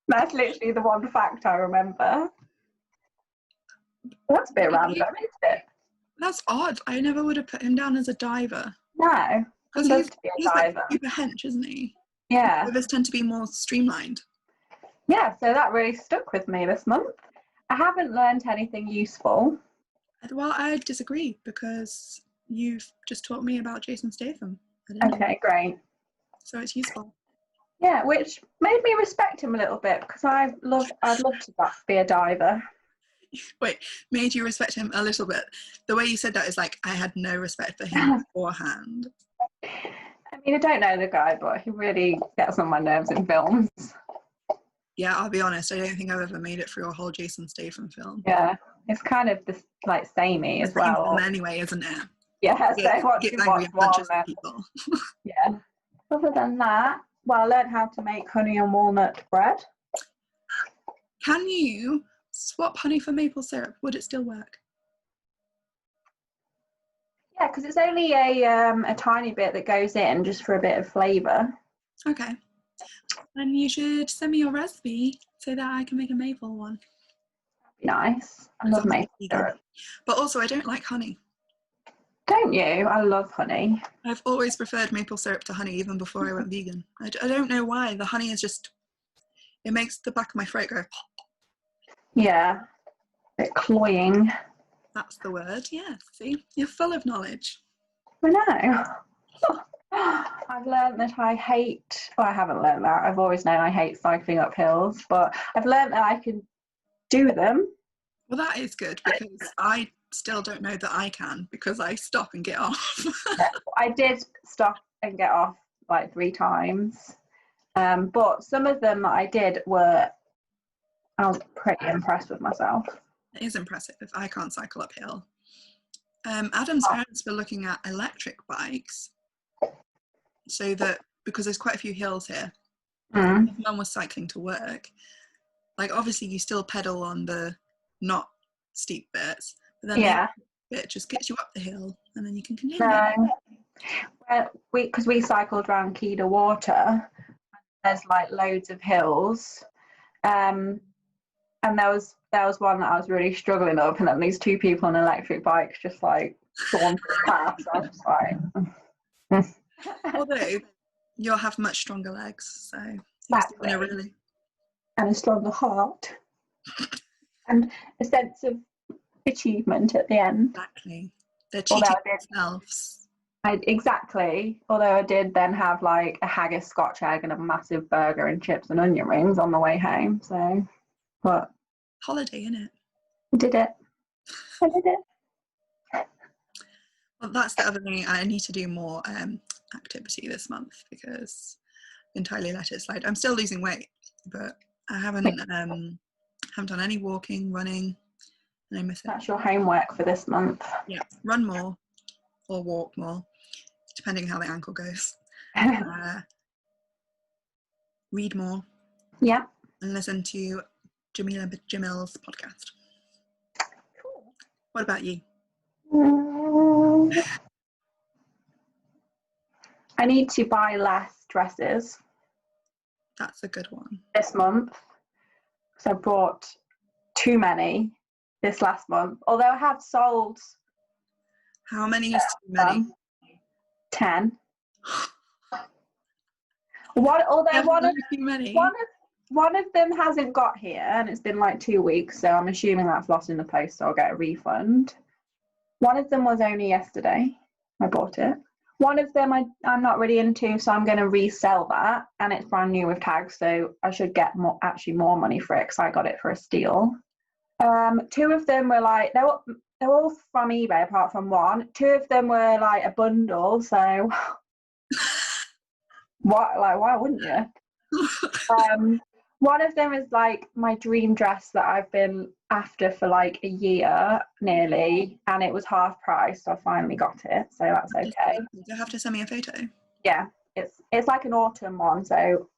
That's literally the one fact I remember. That's a bit random, isn't it? That's odd. I never would have put him down as a diver. No, because he's like super hench, isn't he? Yeah. Divers tend to be more streamlined. Yeah, so that really stuck with me this month. I haven't learned anything useful. Well, I disagree because you've just taught me about Jason Statham. Okay, great. So it's useful. Yeah, which made me respect him a little bit because I'd love to be a diver. Wait, made you respect him a little bit? The way you said that is like I had no respect for him beforehand. I mean, I don't know the guy, but he really gets on my nerves in films. Yeah, I'll be honest, I don't think I've ever made it through a whole Jason Statham film. Yeah, it's kind of this like samey as well. Anyway, isn't it? Yeah, so get angry and punches people. Yeah. Other than that, well, I learned how to make honey and walnut bread. Can you swap honey for maple syrup? Would it still work? Yeah, because it's only a tiny bit that goes in just for a bit of flavour. Okay. And you should send me your recipe so that I can make a maple one. That'd be nice. I love maple syrup. But also, I don't like honey. Don't you? I love honey. I've always preferred maple syrup to honey, even before I went vegan. I don't know why. The honey is just, it makes the back of my throat go. Yeah, a bit cloying. That's the word, yeah. See, you're full of knowledge. I know. I've learned that I hate, well, I haven't learned that. I've always known I hate cycling up hills, but I've learned that I can do them. Well, that is good, because I still don't know that I can, because I stop and get off. I did stop and get off like 3 times. But some of them that I did I was pretty impressed with myself. It is impressive. I can't cycle uphill. Adam's parents were looking at electric bikes, so that, because there's quite a few hills here, if Mum was cycling to work, like obviously you still pedal on the not steep bits, but then the bit just gets you up the hill and then you can continue. Well, because we cycled around Criado Water, there's like loads of hills, and there was one that I was really struggling up, and then these 2 people on electric bikes just like sauntered past. I was just like, although you'll have much stronger legs, so exactly. Really, and a stronger heart, and a sense of achievement at the end. Exactly, they're cheating themselves. Exactly. Although I did then have like a haggis Scotch egg and a massive burger and chips and onion rings on the way home. So, but holiday, innit? I did it. Well, that's the other thing. I need to do more activity this month, because I entirely let it slide. I'm still losing weight, but I haven't done any walking, running, and I miss it. That's your homework for this month. Yeah, run more or walk more, depending how the ankle goes. Read more. Yeah. And listen to Jamil's podcast. Cool. What about you? I need to buy less dresses. That's a good one. This month. So I bought too many this last month. Although I have sold. How many is too many? 10. One of them hasn't got here, and it's been like 2 weeks, so I'm assuming that's lost in the post, so I'll get a refund. One of them was only yesterday. I bought it. One of them I'm not really into, so I'm going to resell that, and it's brand new with tags, so I should get more money for it, because I got it for a steal. 2 of them were like, they're all from eBay apart from one. 2 of them were like a bundle, so why wouldn't you? One of them is like my dream dress that I've been after for like a year nearly, and it was half price, so I finally got it, so that's okay. You have to send me a photo. Yeah, it's like an autumn one, so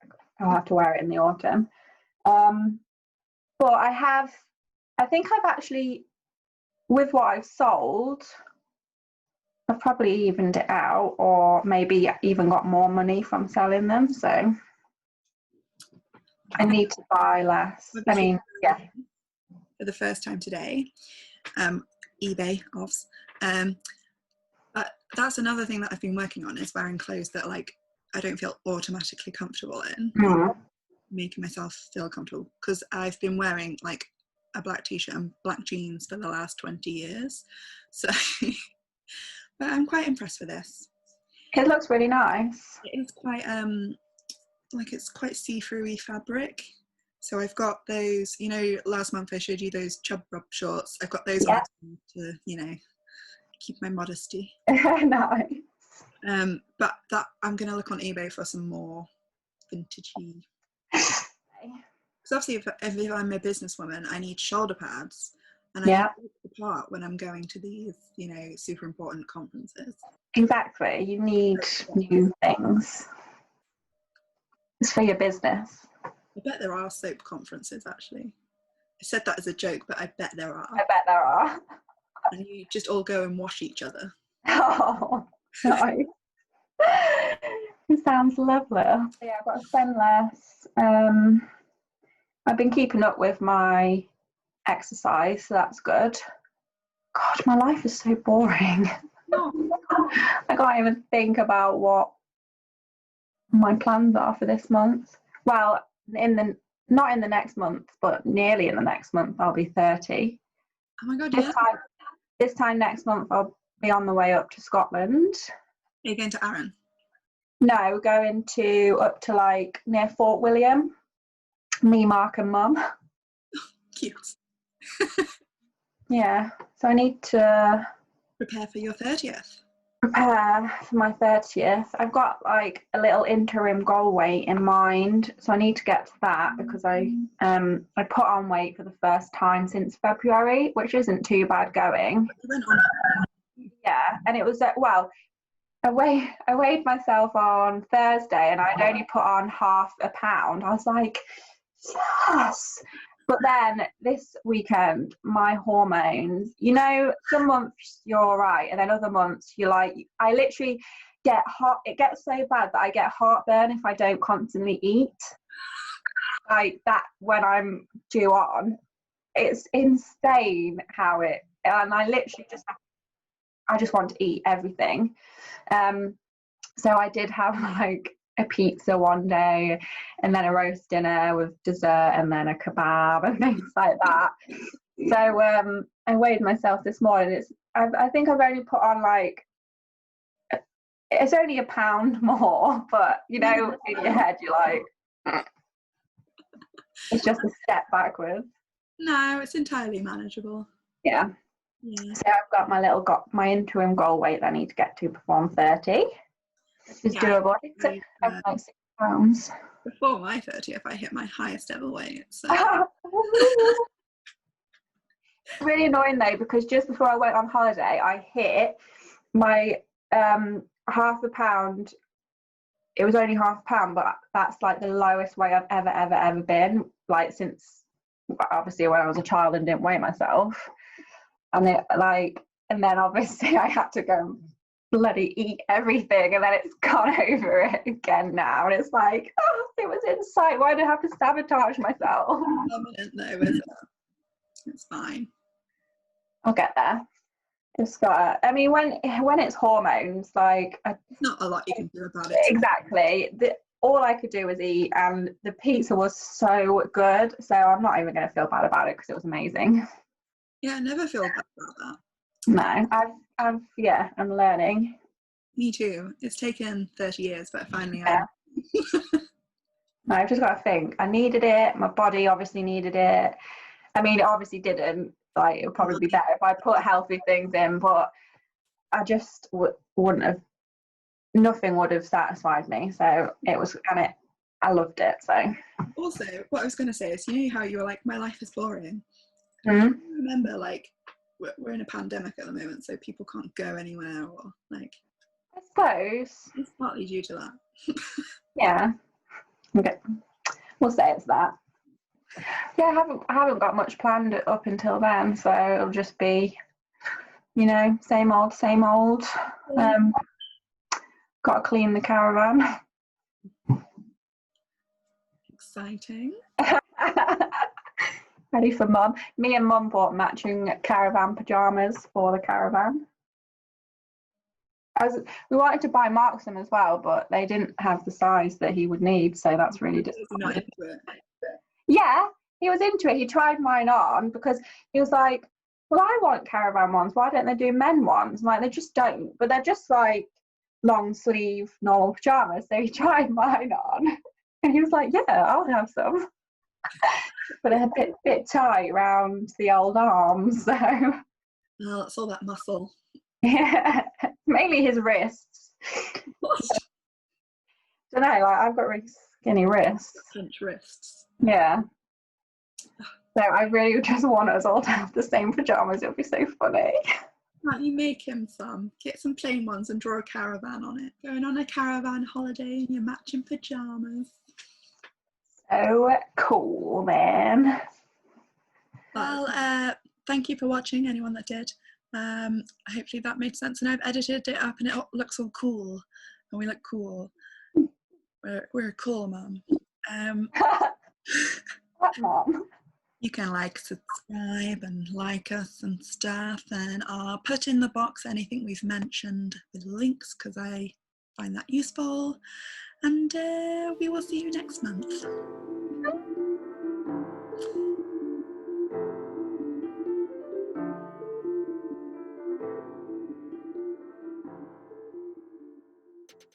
I'll have to wear it in the autumn. But I think I've actually, with what I've sold, I've probably evened it out, or maybe even got more money from selling them, so I need to buy less. I mean, yeah. For the first time today, eBay offs. But that's another thing that I've been working on, is wearing clothes that like I don't feel automatically comfortable in, making myself feel comfortable, because I've been wearing like a black t-shirt and black jeans for the last 20 years, so but I'm quite impressed with this. It looks really nice. It is quite like it's quite see-through-y fabric, so I've got those, you know, last month I showed you those chub rub shorts. I've got those on to, you know, keep my modesty. Nice. But that I'm gonna look on eBay for some more vintagey. Because obviously, if I'm a businesswoman, I need shoulder pads, and I need to look the part when I'm going to these, you know, super important conferences. Exactly, you need new things. It's for your business. I bet there are soap conferences, actually. I said that as a joke, but I bet there are. I bet there are. And you just all go and wash each other. Oh, nice. It sounds lovely. Yeah, I've got to spend less. I've been keeping up with my exercise, so that's good. God, my life is so boring. I can't even think about what my plans are for this month. Well, not in the next month, but nearly in the next month, I'll be 30. Oh my god, This time next month, I'll be on the way up to Scotland. Are you going to Arran? No, going up to like near Fort William. Me, Mark, and Mum. Cute. Yeah, so I need to prepare for your 30th. Prepare for my 30th. I've got like a little interim goal weight in mind, so I need to get to that because I put on weight for the first time since February, which isn't too bad going. You went on. Yeah, and it was I weighed myself on Thursday and I'd only put on half a pound. I was like, yes. But then this weekend, my hormones, you know, some months you're all right, and then other months you're like, I literally get it gets so bad that I get heartburn if I don't constantly eat. Like that when I'm due on. It's insane how and I literally I just want to eat everything. So I did have like a pizza one day and then a roast dinner with dessert and then a kebab and things like that. So I weighed myself this morning. I think I've only put on like, it's only a pound more, but you know, in your head you're like, it's just a step backwards. No, it's entirely manageable. Yeah. So I've got my interim goal weight that I need to get to before I'm 30. Which is doable. I'm like 6 pounds. Before my 30th, I hit my highest ever weight. So. Really annoying though, because just before I went on holiday, I hit my half a pound. It was only half a pound, but that's like the lowest weight I've ever been. Like since obviously when I was a child and didn't weigh myself, and then obviously I had to go bloody eat everything, and then it's gone over it again now, and it's like, oh, it was in sight. Why do I have to sabotage myself? Permanent though, is it? It's fine. I'll get there. Just gotta. I mean, when it's hormones, like there's not a lot you can do about it. Exactly. All I could do was eat, and the pizza was so good. So I'm not even going to feel bad about it because it was amazing. Yeah, I never feel bad about that. No, I'm learning. Me too. It's taken 30 years, but finally No, I've just got to think. I needed it. My body obviously needed it. I mean, it obviously didn't. Like, it would probably be better if I put healthy things in, but I just wouldn't have. Nothing would have satisfied me. So it was, and I loved it. So. Also, what I was going to say is, you know how you were like, my life is boring. Mm-hmm. Remember, like, we're in a pandemic at the moment, so people can't go anywhere, or like. I suppose it's partly due to that. Yeah. Okay. We'll say it's that. Yeah, I haven't got much planned up until then, so it'll just be, you know, same old, same old. Got to clean the caravan. Exciting. Ready for Mum. Me and Mum bought matching caravan pyjamas for the caravan. We wanted to buy Mark some as well, but they didn't have the size that he would need, so that's really disappointing. Yeah, he was into it. He tried mine on because he was like, well, I want caravan ones. Why don't they do men ones? I'm like, they just don't. But they're just like long sleeve, normal pajamas. So he tried mine on. And he was like, yeah, I'll have some. But a bit tight around the old arms. So. Well, it's all that muscle. Yeah, mainly his wrists. Don't know, like I've got really skinny wrists. Pinch wrists. Yeah. So I really just want us all to have the same pajamas. It'll be so funny. Can't you make him some? Get some plain ones and draw a caravan on it. Going on a caravan holiday in your matching pajamas. So cool, man. Well, thank you for watching, anyone that did. Hopefully that made sense, and I've edited it up and it looks all cool, and we look cool. We're a cool mum. What mum? You can like, subscribe and like us and stuff, and I'll put in the box anything we've mentioned with links because I find that useful, and we will see you next month.